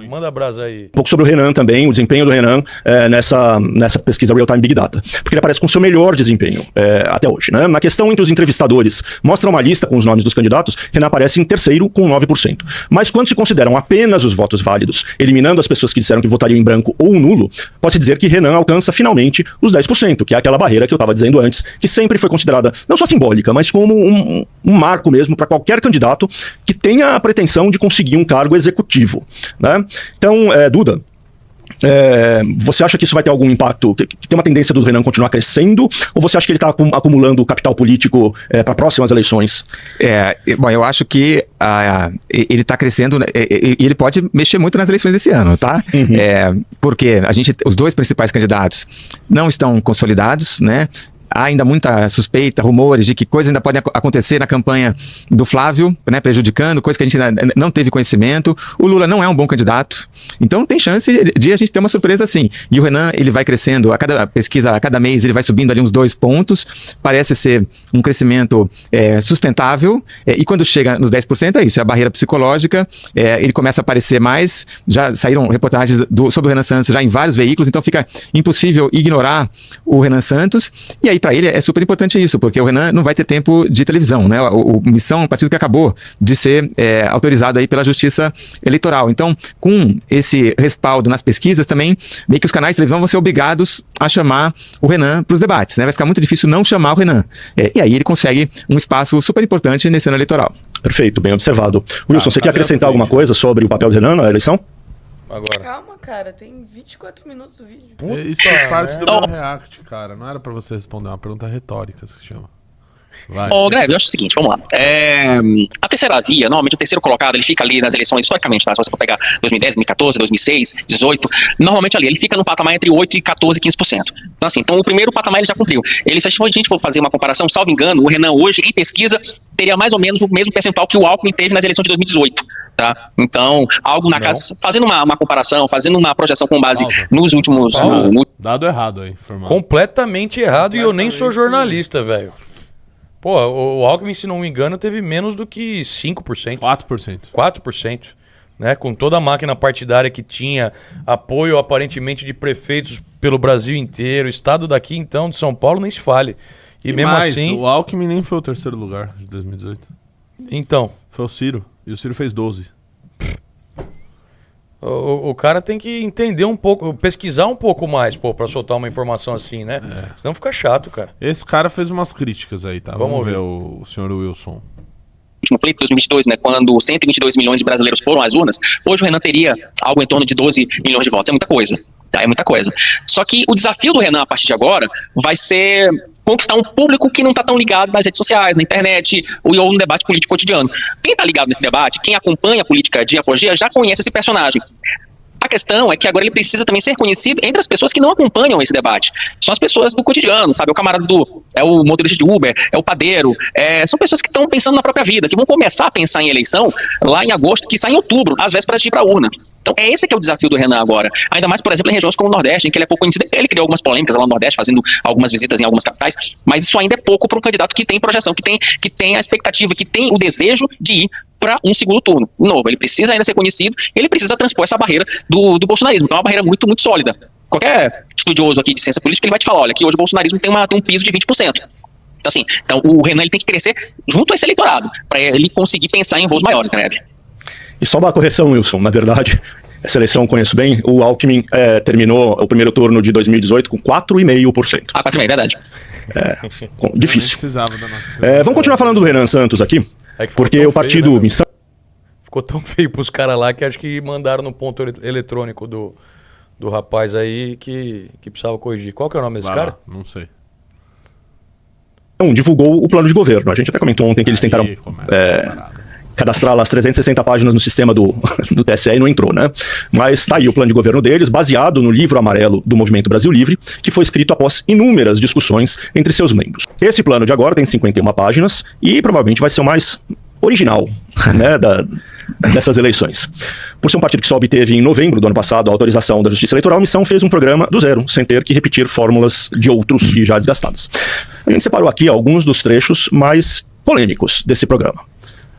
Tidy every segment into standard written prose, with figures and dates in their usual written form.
Manda brasa aí. Um pouco sobre o Renan também, o desempenho do Renan nessa pesquisa Real Time Big Data. Porque ele aparece com o seu melhor desempenho até hoje, né? Na questão entre os entrevistadores, mostra uma lista com os nomes dos candidatos, Renan aparece em terceiro com 9%. Mas quando se consideram apenas os votos válidos, eliminando as pessoas que disseram que votariam em branco ou nulo, pode-se dizer que Renan alcança finalmente os 10%, que é aquela barreira que eu estava dizendo antes, que sempre foi considerada não só simbólica, mas como um marco mesmo para qualquer candidato que tenha a pretensão de conseguir um cargo executivo, né? Então, Duda, você acha que isso vai ter algum impacto, que tem uma tendência do Renan continuar crescendo, ou você acha que ele está acumulando capital político para próximas eleições? Bom, eu acho que ele está crescendo e ele pode mexer muito nas eleições desse ano, tá? Porque os dois principais candidatos não estão consolidados, né? Há ainda muita suspeita, rumores de que coisas ainda podem acontecer na campanha do Flávio, né, prejudicando, coisa que a gente ainda não teve conhecimento. O Lula não é um bom candidato, então tem chance de a gente ter uma surpresa assim. E o Renan, ele vai crescendo, a cada pesquisa, a cada mês, ele vai subindo ali uns 2 pontos, parece ser um crescimento sustentável, e quando chega nos 10% é isso, é a barreira psicológica, ele começa a aparecer mais, já saíram reportagens sobre o Renan Santos já em vários veículos, então fica impossível ignorar o Renan Santos, e aí para ele é super importante isso, porque o Renan não vai ter tempo de televisão, né? O Missão é um partido que acabou de ser autorizado aí pela Justiça Eleitoral. Então, com esse respaldo nas pesquisas também, meio que os canais de televisão vão ser obrigados a chamar o Renan para os debates, né? Vai ficar muito difícil não chamar o Renan. E aí ele consegue um espaço super importante nesse ano eleitoral. Perfeito, bem observado. Wilson, você quer acrescentar alguma coisa sobre o papel do Renan na eleição? Agora. Calma, cara, tem 24 minutos o vídeo. Isso faz parte do meu react, cara. Não era pra você responder, uma pergunta retórica, se chama. Greve, eu acho o seguinte, vamos lá. A terceira via, normalmente o terceiro colocado, ele fica ali nas eleições, historicamente, tá? Se você for pegar 2010, 2014, 2006, 2018, normalmente ali, ele fica no patamar entre 8% e 14%, 15%. Então assim, o primeiro patamar ele já cumpriu. Se a gente for fazer uma comparação, salvo engano, o Renan hoje, em pesquisa, teria mais ou menos o mesmo percentual que o Alckmin teve nas eleições de 2018. Tá? Então, algo na casa, fazendo uma comparação, fazendo uma projeção com base nos últimos... Dado errado aí, formado. Completamente errado, e eu nem sou jornalista, velho. Pô, o Alckmin, se não me engano, teve menos do que 5%. 4%. 4%. Né? Com toda a máquina partidária que tinha, apoio aparentemente de prefeitos pelo Brasil inteiro, estado daqui, então, de São Paulo, nem se fale. E mesmo assim... o Alckmin nem foi o terceiro lugar de 2018. Então... Foi o Ciro. E o Ciro fez 12. O cara tem que entender um pouco, pesquisar um pouco mais, pô, pra soltar uma informação assim, né? Senão fica chato, cara. Esse cara fez umas críticas aí, tá? Vamos ver o senhor Wilson. No pleito de 2022, né, quando 122 milhões de brasileiros foram às urnas, hoje o Renan teria algo em torno de 12 milhões de votos. É muita coisa, tá? É muita coisa. Só que o desafio do Renan, a partir de agora, vai ser conquistar um público que não está tão ligado nas redes sociais, na internet ou no debate político cotidiano. Quem está ligado nesse debate, quem acompanha a política de Apogea, já conhece esse personagem. A questão é que agora ele precisa também ser conhecido entre as pessoas que não acompanham esse debate. São as pessoas do cotidiano, sabe? O camarada é o motorista de Uber, é o padeiro, são pessoas que estão pensando na própria vida, que vão começar a pensar em eleição lá em agosto, que sai em outubro, às vésperas de ir para a urna. Então esse que é o desafio do Renan agora. Ainda mais, por exemplo, em regiões como o Nordeste, em que ele é pouco conhecido. Ele criou algumas polêmicas lá no Nordeste, fazendo algumas visitas em algumas capitais, mas isso ainda é pouco para um candidato que tem projeção, que tem a expectativa, que tem o desejo de ir para um segundo turno. De novo, ele precisa ainda ser conhecido, ele precisa transpor essa barreira do bolsonarismo, que é uma barreira muito, muito sólida. Qualquer estudioso aqui de ciência política, ele vai te falar, olha, que hoje o bolsonarismo tem um piso de 20%. Então o Renan ele tem que crescer junto a esse eleitorado, para ele conseguir pensar em voos maiores, Greve. E só uma correção, Wilson, na verdade, essa eleição eu conheço bem, o Alckmin terminou o primeiro turno de 2018 com 4,5%. 4,5%, verdade. Difícil. Vamos continuar falando do Renan Santos aqui, porque o partido feio, né, Missão... Ficou tão feio pros caras lá que acho que mandaram no ponto eletrônico do rapaz aí que precisava corrigir. Qual que é o nome desse cara? Não sei. Divulgou o plano de governo. A gente até comentou ontem que eles tentaram cadastrar lá as 360 páginas no sistema do TSE e não entrou, né? Mas tá aí o plano de governo deles, baseado no livro amarelo do Movimento Brasil Livre, que foi escrito após inúmeras discussões entre seus membros. Esse plano de agora tem 51 páginas e provavelmente vai ser o mais original, né, dessas eleições. Por ser um partido que só obteve em novembro do ano passado a autorização da Justiça Eleitoral, a Missão fez um programa do zero, sem ter que repetir fórmulas de outros e já desgastadas. A gente separou aqui alguns dos trechos mais polêmicos desse programa.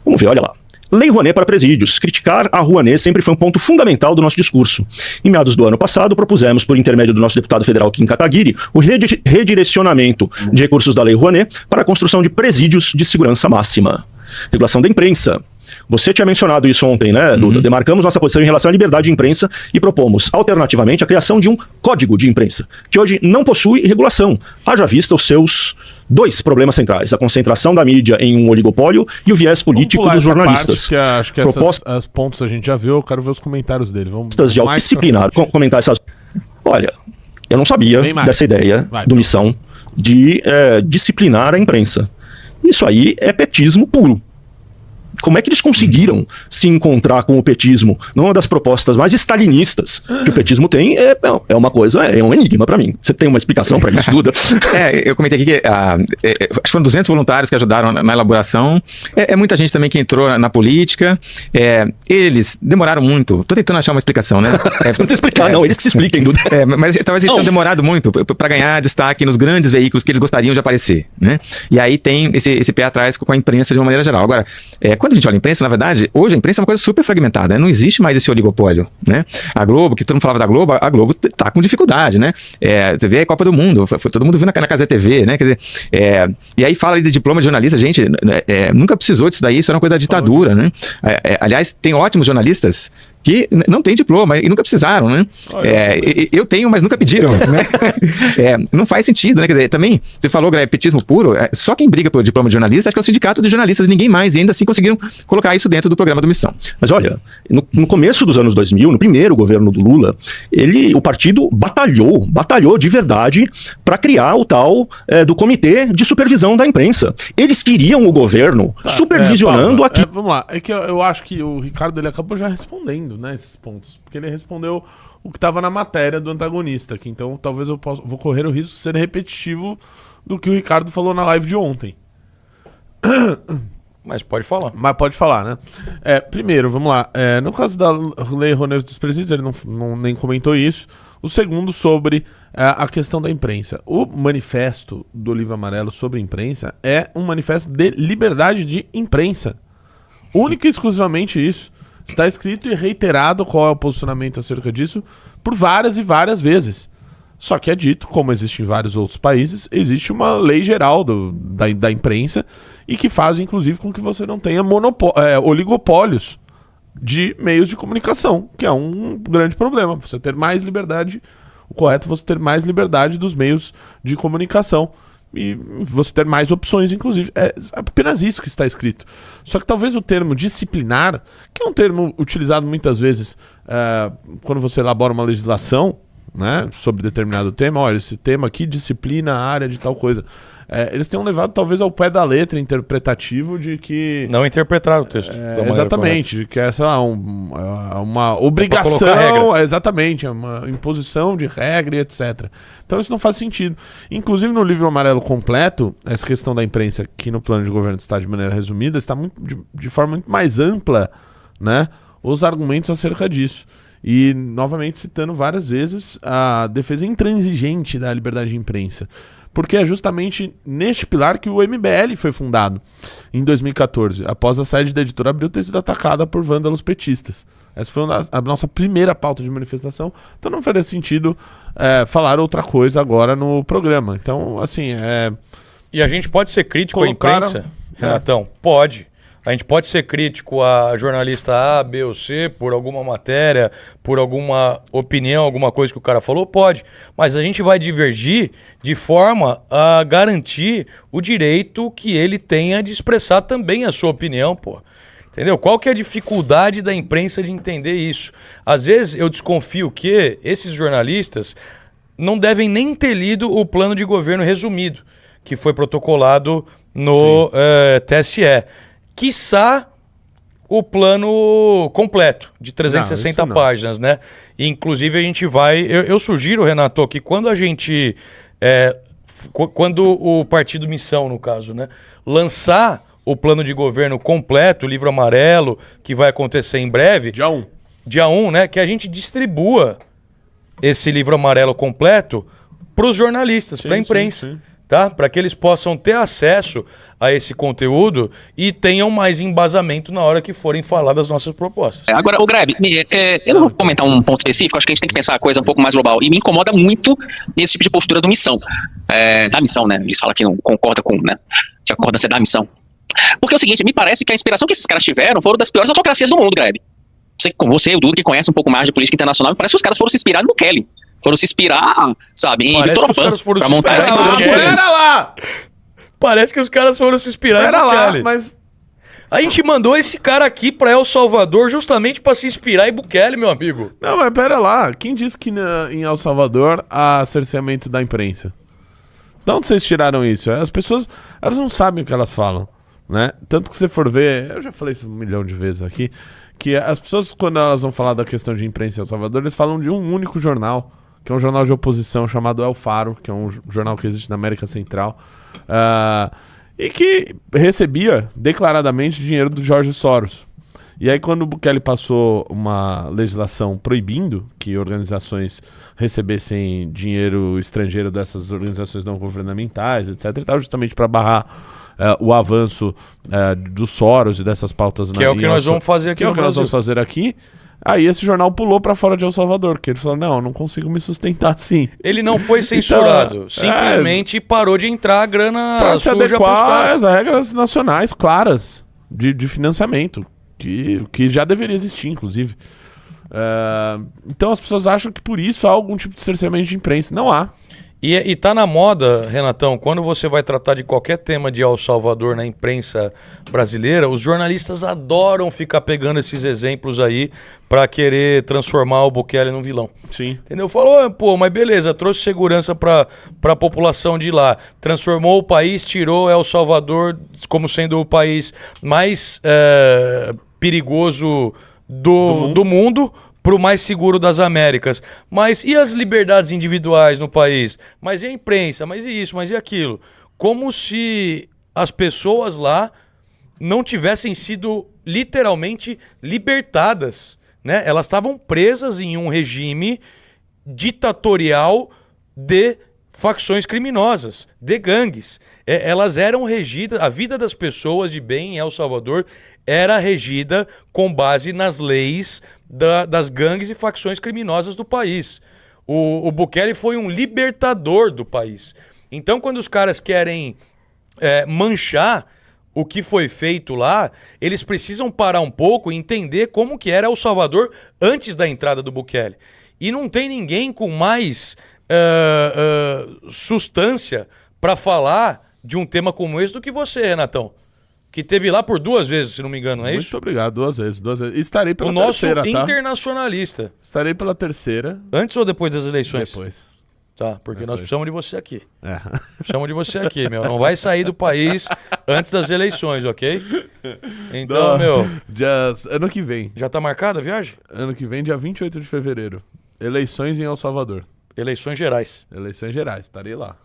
Vamos ver, olha lá. Lei Rouanet para presídios. Criticar a Rouanet sempre foi um ponto fundamental do nosso discurso. Em meados do ano passado, propusemos, por intermédio do nosso deputado federal Kim Kataguiri, o redirecionamento de recursos da Lei Rouanet para a construção de presídios de segurança máxima. Regulação da imprensa. Você tinha mencionado isso ontem, né, Duda? Demarcamos nossa posição em relação à liberdade de imprensa e propomos, alternativamente, a criação de um código de imprensa, que hoje não possui regulação, haja vista os seus 2 problemas centrais: a concentração da mídia em um oligopólio e o viés político dos jornalistas. Acho que esses pontos a gente já viu, eu quero ver os comentários dele. Vamos de autodisciplinar, comentar essas... Olha, eu não sabia dessa ideia do Missão de disciplinar a imprensa. Isso aí é petismo puro. Como é que eles conseguiram se encontrar com o petismo? Uma das propostas mais stalinistas que o petismo tem é uma coisa, é um enigma para mim. Você tem uma explicação para isso, Duda? Eu comentei aqui que acho que foram 200 voluntários que ajudaram na elaboração. Muita gente também que entrou na política. Eles demoraram muito. Tô tentando achar uma explicação, né? Não te explicar, não. Eles que se expliquem, Duda. Mas talvez eles tenham demorado muito para ganhar destaque nos grandes veículos que eles gostariam de aparecer, né? E aí tem esse pé atrás com a imprensa de uma maneira geral. Agora, quando a gente olha a imprensa, na verdade, hoje a imprensa é uma coisa super fragmentada, né? Não existe mais esse oligopólio, né? A Globo, que todo mundo falava da Globo, a Globo tá com dificuldade, né? Você vê a Copa do Mundo, foi todo mundo viu na Cazé TV, né? Quer dizer, e aí fala de diploma de jornalista, gente, nunca precisou disso daí, isso era uma coisa da ditadura, né? Aliás, tem ótimos jornalistas que não têm diploma e nunca precisaram, né? Eu tenho, mas nunca pediram, né? Não faz sentido, né? Quer dizer, também, você falou petismo puro, só quem briga pelo diploma de jornalista acho que é o sindicato de jornalistas, ninguém mais, e ainda assim conseguiram colocar isso dentro do programa do Missão. Mas olha, no começo dos anos 2000, no primeiro governo do Lula, o partido batalhou de verdade para criar o tal do Comitê de Supervisão da Imprensa. Eles queriam o governo supervisionando aqui. Vamos lá, é que eu acho que o Ricardo ele acabou já respondendo, né, esses pontos, porque ele respondeu o que estava na matéria do antagonista aqui, então talvez vou correr o risco de ser repetitivo do que o Ricardo falou na live de ontem. Mas pode falar. Mas pode falar, né? Primeiro, vamos lá. No caso da Lei Rouanet dos Presídios, ele nem comentou isso. O segundo, sobre a questão da imprensa. O manifesto do Livro Amarelo sobre imprensa é um manifesto de liberdade de imprensa. Única e exclusivamente isso. Está escrito e reiterado qual é o posicionamento acerca disso por várias e várias vezes. Só que é dito, como existe em vários outros países, existe uma lei geral da imprensa e que faz, inclusive, com que você não tenha oligopólios de meios de comunicação, que é um grande problema. Você ter mais liberdade, o correto é você ter mais liberdade dos meios de comunicação e você ter mais opções, inclusive. É apenas isso que está escrito. Só que talvez o termo disciplinar, que é um termo utilizado muitas vezes quando você elabora uma legislação, né, sobre determinado tema, olha, esse tema aqui disciplina a área de tal coisa. Eles tenham levado talvez ao pé da letra interpretativo de que... Não interpretaram o texto. Exatamente, de que essa é uma obrigação, exatamente, é uma imposição de regra e etc. Então isso não faz sentido. Inclusive no Livro Amarelo completo, essa questão da imprensa aqui no plano de governo do Estado de maneira resumida, está de forma muito mais ampla, né, os argumentos acerca disso. E, novamente, citando várias vezes a defesa intransigente da liberdade de imprensa. Porque é justamente neste pilar que o MBL foi fundado, em 2014, após a sede da Editora Abril ter sido atacada por vândalos petistas. Essa foi a nossa primeira pauta de manifestação, então não faria sentido falar outra coisa agora no programa. Então, assim... E a gente pode ser crítico à imprensa, Renatão? Pode. A gente pode ser crítico a jornalista A, B ou C por alguma matéria, por alguma opinião, alguma coisa que o cara falou? Pode. Mas a gente vai divergir de forma a garantir o direito que ele tenha de expressar também a sua opinião, pô. Entendeu? Qual que é a dificuldade da imprensa de entender isso? Às vezes eu desconfio que esses jornalistas não devem nem ter lido o plano de governo resumido, que foi protocolado no TSE. Quiçá o plano completo, de 360 páginas, né? E, inclusive, a gente vai... Eu sugiro, Renato, que quando a gente... quando o Partido Missão, no caso, né? Lançar o plano de governo completo, o Livro Amarelo, que vai acontecer em breve... Dia 1, né? Que a gente distribua esse Livro Amarelo completo para os jornalistas, para a imprensa. Sim. tá? Para que eles possam ter acesso a esse conteúdo e tenham mais embasamento na hora que forem falar das nossas propostas. Agora, o Greb, eu não vou comentar um ponto específico, acho que a gente tem que pensar a coisa um pouco mais global. E me incomoda muito esse tipo de postura do missão. Da missão, né? Eles falam que não concorda com, né? Que a concordância é da missão. Porque é o seguinte, me parece que a inspiração que esses caras tiveram foram das piores autocracias do mundo, Greb. Você e o Dudu, que conhece um pouco mais de política internacional, me parece que os caras foram se inspirar no Kelly. Foram se inspirar, sabe, em Viktor Orbán pra montar esse programa de governo. Pera lá! Parece que os caras foram se inspirar Pera no lá, Kelly. mas... A gente mandou esse cara aqui pra El Salvador justamente pra se inspirar em Bukele, meu amigo. Não, mas pera lá. Quem disse que em El Salvador há cerceamento da imprensa? De onde vocês tiraram isso? As pessoas, elas não sabem o que elas falam, né? Tanto que você for ver, eu já falei isso 1 milhão de vezes aqui, que as pessoas, quando elas vão falar da questão de imprensa em El Salvador, eles falam de um único jornal, que é um jornal de oposição chamado El Faro, que é um jornal que existe na América Central, e que recebia declaradamente dinheiro do Jorge Soros. E aí, quando o Bukele passou uma legislação proibindo que organizações recebessem dinheiro estrangeiro dessas organizações não governamentais, etc. e tal, justamente para barrar o avanço do Soros e dessas pautas... Que é o que nós vamos fazer aqui no Brasil. Nós vamos fazer aqui. Aí esse jornal pulou para fora de El Salvador, porque ele falou, não, eu não consigo me sustentar assim. Ele não foi censurado, simplesmente parou de entrar a grana para se suja pros adequar caras. às regras nacionais claras de financiamento. Que já deveria existir, inclusive. Então as pessoas acham que por isso há algum tipo de cerceamento de imprensa. Não há. E tá na moda, Renatão, quando você vai tratar de qualquer tema de El Salvador na imprensa brasileira, os jornalistas adoram ficar pegando esses exemplos aí pra querer transformar o Bukele num vilão. Sim. Entendeu? Falou, pô, mas beleza, trouxe segurança pra população de lá, transformou o país, tirou El Salvador como sendo o país mais perigoso do mundo pro mais seguro das Américas. Mas e as liberdades individuais no país? Mas e a imprensa? Mas e isso? Mas e aquilo? Como se as pessoas lá não tivessem sido literalmente libertadas, né? Elas estavam presas em um regime ditatorial de facções criminosas, de gangues. Elas eram regidas, a vida das pessoas de bem em El Salvador era regida com base nas leis das gangues e facções criminosas do país. O Bukele foi um libertador do país. Então, quando os caras querem manchar o que foi feito lá, eles precisam parar um pouco e entender como que era El Salvador antes da entrada do Bukele. E não tem ninguém com mais substância para falar de um tema como esse do que você, Renatão. Que teve lá por 2 vezes, se não me engano, não é isso? Muito obrigado, 2 vezes. Estarei pela o nosso terceira, tá? internacionalista. Estarei pela terceira. Antes ou depois das eleições? Depois. Tá, porque nós precisamos de você aqui. É. Precisamos de você aqui, meu. Não vai sair do país antes das eleições, ok? Então, meu... Ano que vem. Já tá marcada a viagem? Ano que vem, dia 28 de fevereiro. Eleições em El Salvador. Eleições gerais. Eleições gerais, estarei lá.